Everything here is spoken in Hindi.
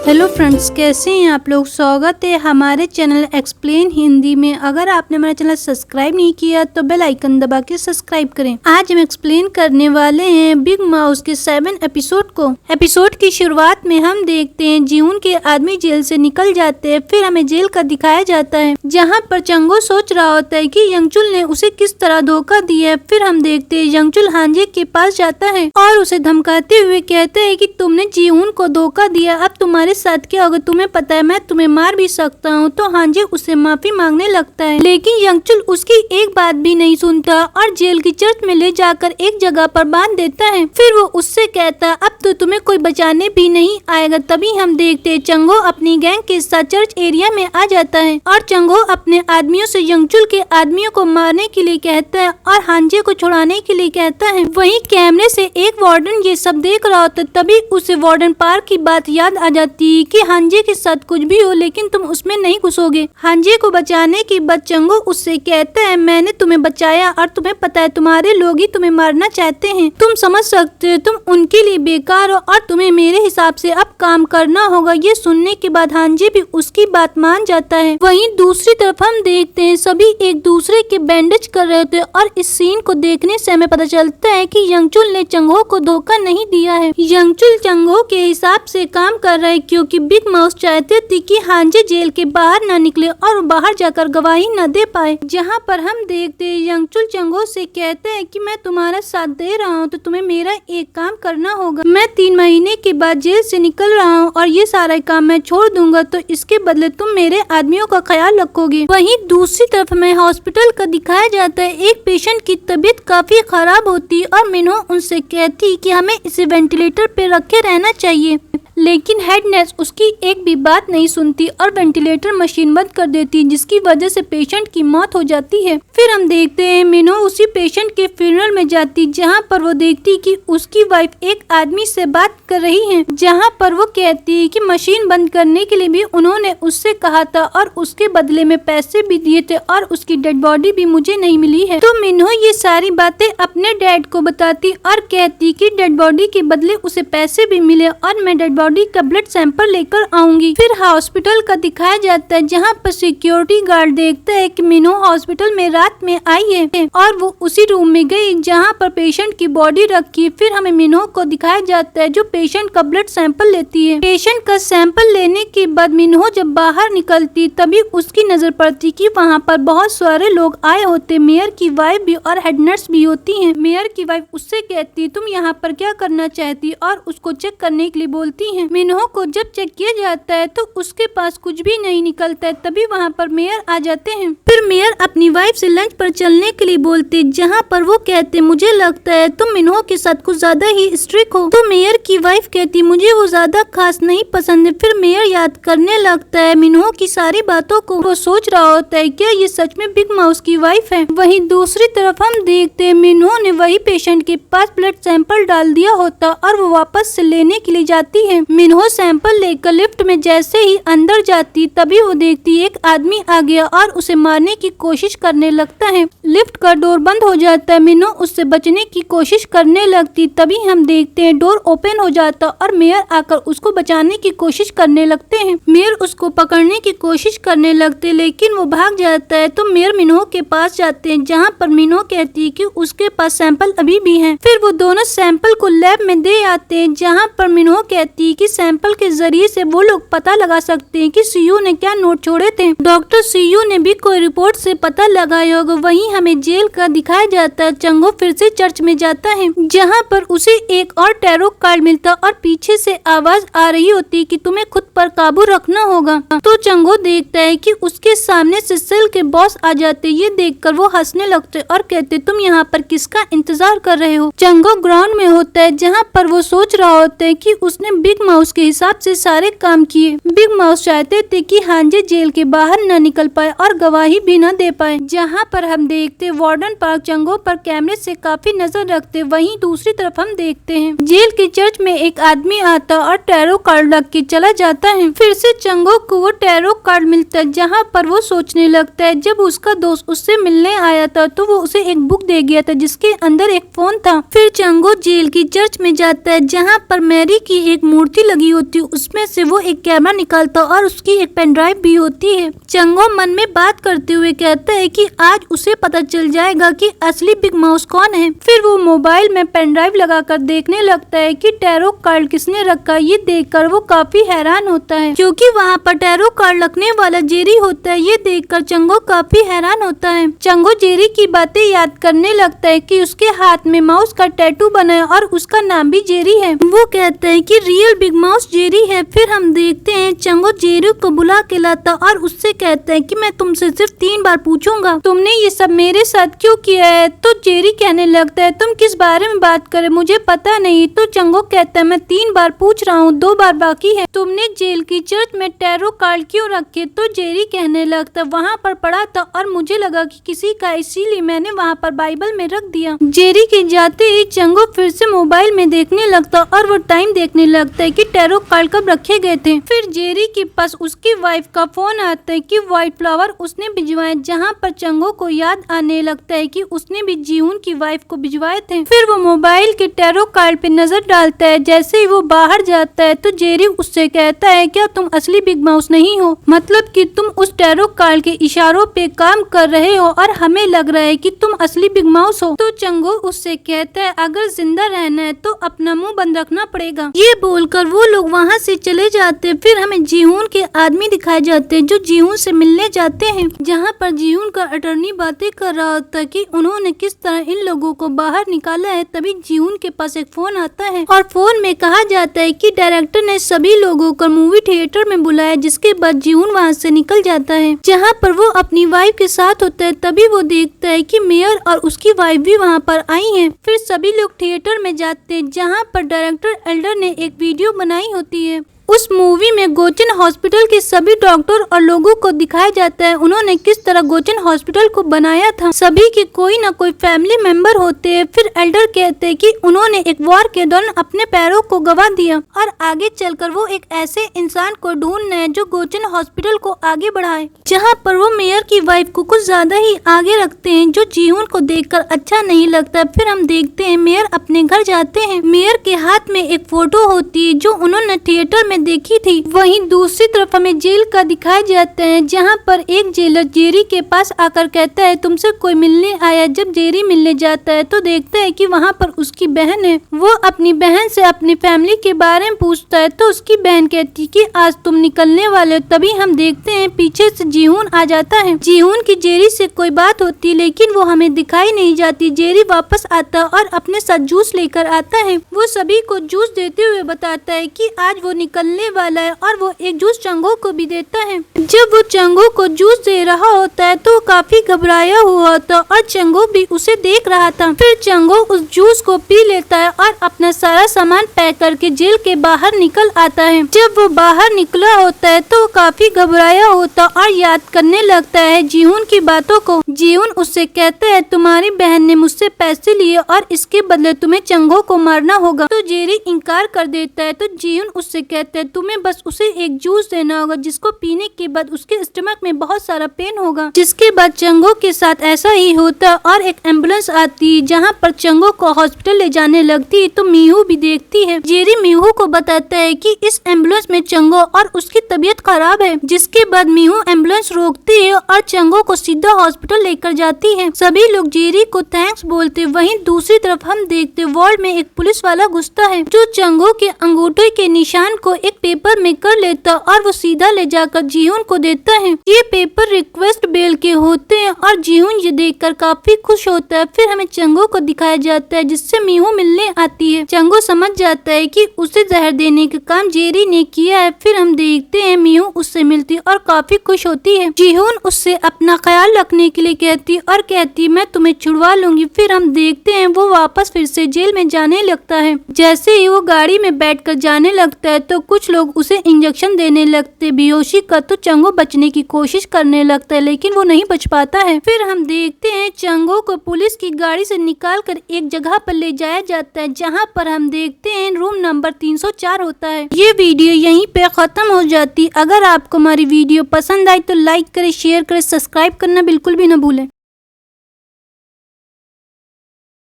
हेलो फ्रेंड्स, कैसे हैं आप लोग। स्वागत है हमारे चैनल एक्सप्लेन हिंदी में। अगर आपने हमारा चैनल सब्सक्राइब नहीं किया तो बेल आइकन दबा के सब्सक्राइब करें। आज हम एक्सप्लेन करने वाले हैं बिग माउस के 7 एपिसोड को। एपिसोड की शुरुआत में हम देखते हैं जीवन के आदमी जेल से निकल जाते हैं। फिर हमें जेल का दिखाया जाता है जहाँ पर चंगो सोच रहा होता है कि यंगचुल ने उसे किस तरह धोखा दिया है। फिर हम देखते हैं यंगचुल हांजे के पास जाता है और उसे धमकाते हुए कहता है कि तुमने जीवन को धोखा दिया, अब तुम्हारे साथ क्या होगा तुम्हें पता है, मैं तुम्हें मार भी सकता हूँ। तो हांजे उससे माफी मांगने लगता है, लेकिन यंगचुल उसकी एक बात भी नहीं सुनता और जेल की चर्च में ले जाकर एक जगह पर बांध देता है। फिर वो उससे कहता है अब तो तुम्हें कोई बचाने भी नहीं आएगा। तभी हम देखते हैं चंगो अपनी गैंग के साथ चर्च एरिया में आ जाता है और चंगो अपने आदमियों से यंगचुल के आदमियों को मारने के लिए कहता है और हांजे को छुड़ाने के लिए कहता है। वहीं कैमरे से एक वार्डन ये सब देख रहा होता है। तभी उसे वार्डन पार्क की बात याद आ जाती है कि हांजे के साथ कुछ भी हो लेकिन तुम उसमें नहीं घुसोगे। हांजे को बचाने के बाद चंगो उससे कहता है मैंने तुम्हें बचाया और तुम्हें पता है तुम्हारे लोग ही तुम्हें मारना चाहते हैं। तुम समझ सकते हो तुम उनके लिए बेकार हो और तुम्हें मेरे हिसाब से अब काम करना होगा। ये सुनने के बाद हांजे भी उसकी बात मान जाता है। वहीं दूसरी तरफ हम देखते हैं सभी एक दूसरे के बैंडेज कर रहे थे और इस सीन को देखने से हमें पता चलता है कि यंगचुल ने चंगो को धोखा नहीं दिया है। यंगचुल चंगो के हिसाब से काम कर रहा है क्योंकि बिग माउस चाहते थे कि हांजे जेल के बाहर न निकले और बाहर जाकर गवाही न दे पाए। जहां पर हम देखते हैं यंगचुल चंगो से कहते हैं कि मैं तुम्हारा साथ दे रहा हूं तो तुम्हें मेरा एक काम करना होगा। मैं 3 महीने के बाद जेल से निकल रहा हूं और ये सारा काम मैं छोड़ दूंगा तो इसके बदले तुम मेरे आदमियों का ख्याल रखोगे। वहीं दूसरी तरफ में हॉस्पिटल का दिखाया जाता है। एक पेशेंट की तबीयत काफी खराब होती और मिन्हो उनसे कहती कि हमें इसे वेंटिलेटर पे रखे रहना चाहिए, लेकिन हेड नर्स उसकी एक भी बात नहीं सुनती और वेंटिलेटर मशीन बंद कर देती है जिसकी वजह से पेशेंट की मौत हो जाती है। फिर हम देखते हैं मिन्हो उसी पेशेंट के फ्यूनरल में जाती जहां पर वो देखती कि उसकी वाइफ एक आदमी से बात कर रही है, जहां पर वो कहती है कि मशीन बंद करने के लिए भी उन्होंने उससे कहा था और उसके बदले में पैसे भी दिए थे और उसकी डेड बॉडी भी मुझे नहीं मिली है। तो मिन्हो ये सारी बातें अपने डैड को बताती और कहती कि डेड बॉडी के बदले उसे पैसे भी मिले और मैं डेड बॉडी का ब्लड सैंपल लेकर आऊंगी। फिर हॉस्पिटल का दिखाया जाता है जहां पर सिक्योरिटी गार्ड देखता है कि मिन्हो हॉस्पिटल में रात में आई है और वो उसी रूम में गई जहां पर पेशेंट की बॉडी रखी। फिर हमें मिन्हो को दिखाया जाता है जो पेशेंट का ब्लड सैंपल लेती है। पेशेंट का सैंपल लेने के बाद मिन्हो जब बाहर निकलती तभी उसकी नजर पड़ती कि वहाँ पर बहुत सारे लोग आए होते। मेयर की वाइफ भी और हेड नर्स भी होती है। मेयर की वाइफ उससे कहती तुम यहाँ पर क्या करना चाहती और उसको चेक करने के लिए बोलती है। मिन्हो को जब चेक किया जाता है तो उसके पास कुछ भी नहीं निकलता है। तभी वहाँ पर मेयर आ जाते हैं। फिर मेयर अपनी वाइफ से लंच पर चलने के लिए बोलते जहाँ पर वो कहते मुझे लगता है तुम मिन्हो के साथ कुछ ज्यादा ही स्ट्रिक्ट हो। तो मेयर की वाइफ कहती मुझे वो ज्यादा खास नहीं पसंद है। फिर मेयर याद करने लगता है मिन्हो की सारी बातों को। वो सोच रहा होता है क्या ये सच में बिग माउस की वाइफ है। वहीं दूसरी तरफ हम देखते हैं मिन्हो ने वही पेशेंट के पास ब्लड सैंपल डाल दिया होता और वो वापस से लेने के लिए जाती है। मिन्हो सैंपल लेकर लिफ्ट में जैसे ही अंदर जाती तभी वो देखती एक आदमी आ गया और उसे मारने की कोशिश करने लगता है। लिफ्ट का डोर बंद हो जाता है। मिन्हो उससे बचने की कोशिश करने लगती तभी हम देखते हैं डोर ओपन हो जाता और मेयर आकर उसको बचाने की कोशिश करने लगते हैं। मेयर उसको पकड़ने की कोशिश करने लगते लेकिन वो भाग जाता है। तो मेयर मिन्हो के पास जाते हैं जहाँ पर मिन्हो कहती है कि उसके पास सैंपल अभी भी है। फिर वो दोनों सैंपल को लैब में दे आते हैं जहाँ पर मिन्हो कहती है कि सैंपल के जरिए से वो लोग पता लगा सकते हैं कि सीयू ने क्या नोट छोड़े थे। डॉक्टर सीयू ने भी कोई रिपोर्ट से पता लगाया होगा। वहीं हमें जेल का दिखाया जाता है। चंगो फिर से चर्च में जाता है जहाँ पर उसे एक और टैरो कार्ड मिलता और पीछे से आवाज आ रही होती कि तुम्हें खुद पर काबू रखना होगा। तो चंगो देखता है कि उसके सामने से सेल के बॉस आ जाते। ये देखकर वो हंसने लगते और कहते तुम यहाँ पर किसका इंतजार कर रहे हो। चंगो ग्राउंड में होता है जहाँ पर वो सोच रहा होता है कि उसने बिग माउस के हिसाब से सारे काम किए। बिग माउस चाहते थे कि हांजे जेल के बाहर न निकल पाए और गवाही भी न दे पाए। जहाँ पर हम देखते वार्डन पार्क चंगो पर कैमरे से काफी नजर रखते। वहीं दूसरी तरफ हम देखते हैं जेल के चर्च में एक आदमी आता और टैरो कार्ड रख के चला जाता है। फिर से चंगो को वो टैरो कार्ड मिलता है जहाँ पर वो सोचने लगता है जब उसका दोस्त उससे मिलने आया था तो वो उसे एक बुक दे गया था जिसके अंदर एक फोन था। फिर चंगो जेल की चर्च में जाता है जहाँ पर मैरी की एक मूर्ति मूर्ति लगी होती है उसमें से वो एक कैमरा निकालता और उसकी एक पेन ड्राइव भी होती है। चंगो मन में बात करते हुए कहता है कि आज उसे पता चल जाएगा कि असली बिग माउस कौन है। फिर वो मोबाइल में पेन ड्राइव लगाकर देखने लगता है कि टैरो कार्ड किसने रखा। ये देखकर वो काफी हैरान होता है क्योंकि वहाँ पर टैरो कार्ड रखने वाला जेरी होता है। ये देखकर चंगो काफी हैरान होता है। चंगो जेरी की बातें याद करने लगता है कि उसके हाथ में माउस का टैटू बना है और उसका नाम भी जेरी है। वो कहता है कि रियल बिग माउस जेरी है। फिर हम देखते हैं चंगो जेरी को बुला के लाता और उससे कहता है कि मैं तुमसे सिर्फ 3 बार पूछूंगा, तुमने ये सब मेरे साथ क्यों किया है। तो जेरी कहने लगता है तुम किस बारे में बात करे, मुझे पता नहीं। तो चंगो कहता है मैं 3 बार पूछ रहा हूँ, 2 बार बाकी है। तुमने जेल की चर्च में टैरो कार्ड क्यों रखे। तो जेरी कहने लगता वहाँ पर पड़ा था और मुझे लगा कि किसी का, इसीलिए मैंने वहाँ पर बाइबल में रख दिया। जेरी के जाते ही चंगो फिर से मोबाइल में देखने लगता और वो टाइम देखने लगता है कि टैरो कार्ड कब रखे गए थे। फिर जेरी के पास उसकी वाइफ का फोन आता है कि व्हाइट फ्लावर उसने भिजवाए, जहाँ पर चंगो को याद आने लगता है कि उसने भी जीहून की वाइफ को भिजवाए थे। फिर वो मोबाइल के टैरो कार्ड पे नजर डालता है। जैसे ही वो बाहर जाता है तो जेरी उससे कहता है क्या तुम असली बिग माउस नहीं हो, मतलब कि तुम उस टैरो कार्ड के इशारों पे काम कर रहे हो और हमें लग रहा है कि तुम असली बिग माउस हो। तो चंगो उससे कहता है अगर जिंदा रहना है तो अपना मुंह बंद रखना पड़ेगा। ये बोलकर वो लोग वहाँ से चले जाते हैं। फिर हमें जीहून के आदमी दिखाए जाते हैं जो जीहून से मिलने जाते हैं, जहाँ पर जीहून का अटर्नी बातें कर रहा होता है कि उन्होंने किस तरह इन लोगों को बाहर निकाला है। तभी जीहून के पास एक फोन आता है और फोन में कहा जाता है कि डायरेक्टर ने सभी लोगों को मूवी थिएटर में बुलाया। जिसके बाद जीहून वहाँ से निकल जाता है, जहाँ पर वो अपनी वाइफ के साथ होता है। तभी वो देखता है कि मेयर और उसकी वाइफ भी वहाँ पर आई हैं। फिर सभी लोग थिएटर में जाते हैं, जहाँ पर डायरेक्टर एल्डर ने एक वीडियो बनाई होती है। उस मूवी में गोचन हॉस्पिटल के सभी डॉक्टर और लोगों को दिखाया जाता है उन्होंने किस तरह गोचन हॉस्पिटल को बनाया था। सभी के कोई ना कोई फैमिली मेंबर होते हैं। फिर एल्डर कहते हैं कि उन्होंने एक वॉर के दौरान अपने पैरों को गवा दिया और आगे चलकर वो एक ऐसे इंसान को ढूंढना है जो गोचन हॉस्पिटल को आगे बढ़ाए, जहाँ पर वो मेयर की वाइफ को कुछ ज्यादा ही आगे रखते हैं, जो जीहून को देखकर अच्छा नहीं लगता। फिर हम देखते हैं मेयर अपने घर जाते हैं। मेयर के हाथ में एक फोटो होती है जो उन्होंने थिएटर में देखी थी। वहीं दूसरी तरफ हमें जेल का दिखाया जाता है, जहाँ पर एक जेलर जेरी के पास आकर कहता है तुमसे कोई मिलने आया। जब जेरी मिलने जाता है तो देखता है कि वहाँ पर उसकी बहन है। वो अपनी बहन से अपनी फैमिली के बारे में पूछता है तो उसकी बहन कहती है कि आज तुम निकलने वाले हो। तभी हम देखते हैं पीछे से जीहून आ जाता है। जीहून की जेरी से कोई बात होती है लेकिन वो हमें दिखाई नहीं जाती। जेरी वापस आता और अपने साथ जूस लेकर आता है। वो सभी को जूस देते हुए बताता है कि आज वो निकलने वाला है और वो एक जूस चंगो को भी देता है। जब वो चंगो को जूस दे रहा होता है तो काफी घबराया हुआ होता और चंगो भी उसे देख रहा था। फिर चंगो उस जूस को पी लेता है और अपना सारा सामान पैक करके जेल के बाहर निकल आता है। जब वो बाहर निकला होता है तो काफी घबराया होता और याद करने लगता है जीहून की बातों को। जीहून उससे कहता है तुम्हारी बहन ने मुझसे पैसे लिए और इसके बदले तुम्हें चंगो को मारना होगा। तो जेरी इनकार कर देता है। तो जीहून उससे कहता है तुम्हें बस उसे एक जूस देना होगा जिसको पीने के बाद उसके स्टमक में बहुत सारा पेन होगा। जिसके बाद चंगो के साथ ऐसा ही होता और एक एम्बुलेंस आती है, जहाँ पर चंगो को हॉस्पिटल ले जाने लगती है। तो मीहू भी देखती है। जेरी मीहू को बताता है कि इस एम्बुलेंस में चंगो और उसकी तबीयत खराब है। जिसके बाद मीहू एम्बुलेंस रोकती है और चंगो को सीधा हॉस्पिटल लेकर जाती है। सभी लोग जेरी को थैंक्स बोलते। वहीं दूसरी तरफ हम देखते वार्ड में एक पुलिस वाला घुसता है जो चंगो के अंगूठे के निशान को एक पेपर में कर लेता और वो सीधा ले जाकर जीहून को देता है। ये पेपर रिक्वेस्ट बेल के होते हैं और जीहून ये देखकर काफी खुश होता है। फिर हमें चंगो को दिखाया जाता है जिससे मीहू मिलने आती है। चंगो समझ जाता है कि उसे जहर देने का काम जेरी ने किया है। फिर हम देखते हैं मीहू उससे मिलती और काफी खुश होती है। जीहून उससे अपना ख्याल रखने के लिए कहती और कहती मैं तुम्हें छुड़वा लूंगी। फिर हम देखते हैं वो वापस फिर से जेल में जाने लगता है। जैसे ही वो गाड़ी में बैठकर जाने लगता है तो कुछ लोग उसे इंजेक्शन देने लगते बेहोशी का। तो चंगो बचने की कोशिश करने लगता है लेकिन वो नहीं बच पाता है। फिर हम देखते हैं चंगो को पुलिस की गाड़ी से निकालकर एक जगह पर ले जाया जाता है, जहाँ पर हम देखते हैं रूम नंबर 304 होता है। ये वीडियो यहीं पे खत्म हो जाती। अगर आपको हमारी वीडियो पसंद आई तो लाइक करें, शेयर करें, सब्सक्राइब करना बिल्कुल भी न भूलें।